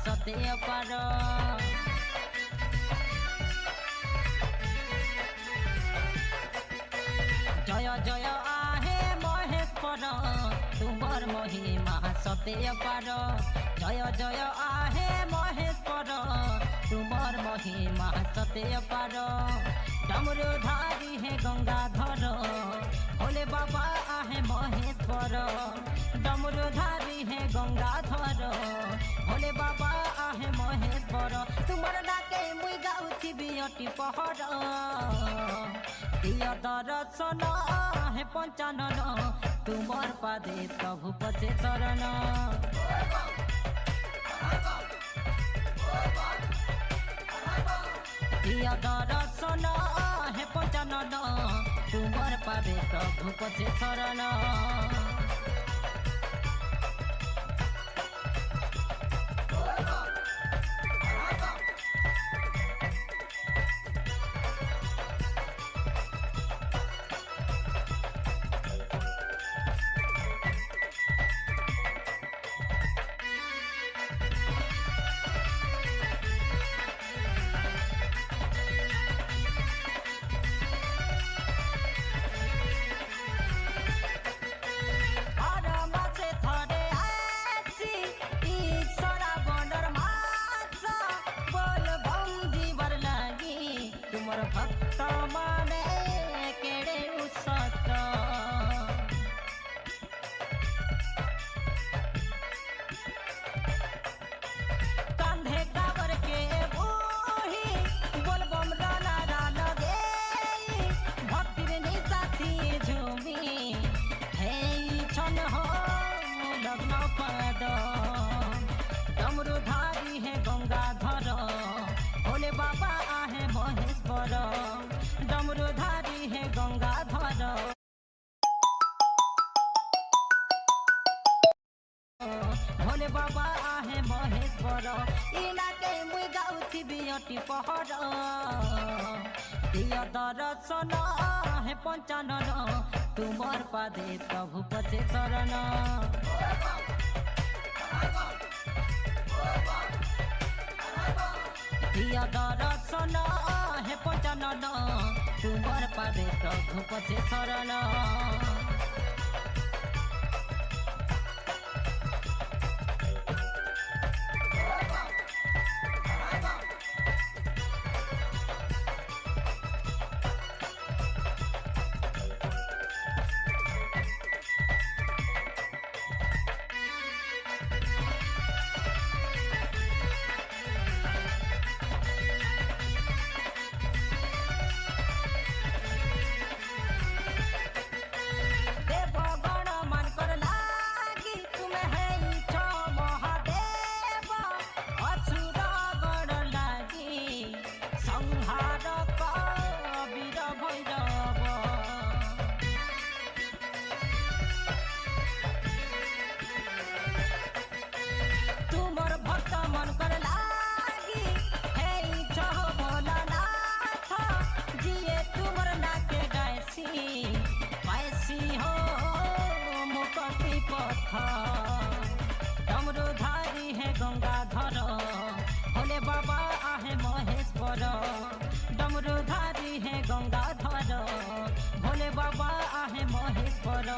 सते पार जय जय आहे महेश्वर तुमर महिमा सते पार जय जय आहे महेश्वर तुमर महिमा सते पार डमरूधारी है गंगाधर भोले बाबा आहे महेश्वर डमरूधारी है गंगाधर भोले बाबा आहे महेश्वर तुमर डाके मुई गाउथी बियटी पहर दिय दर्शन है पंचानन तुमर पादे प्रभु पचे शरण दिय दर्शन है पंचानन तुमर पादे प्रभु पचे शरण भक्त माने केड़े उसत कंधे काबर के बूही बोलबम राना राना दे भक्ति रे साथी झूमी हे छन हो लग्न पद डमरूधारी है गंगाधर भोले बाबा आहे महेश्वर डमरूधारी है गंगाधर भोले बाबा आहे महेश्वर इनाके मुई गाउथी बियटी पहर दिय दर्शन है पंचानन तुमर पादे प्रभु पचे शरण दिय दर्शन है पंचानन तुमर पादे प्रभु पचे शरण डमरूधारी है गंगाधर भोले बाबा आहे महेश्वर डमरूधारी है गंगाधर भोले बाबा आहे महेश्वर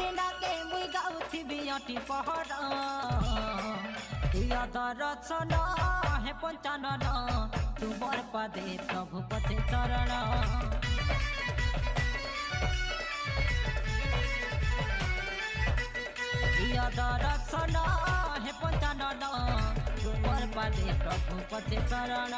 इनाके मुई गाउथी बियटी पहर दिय दर्शन है पंचानन तुमर पादे प्रभु पचे शरण दिय दर्शन है पंचानन तुमर पादे प्रभु पचे शरण।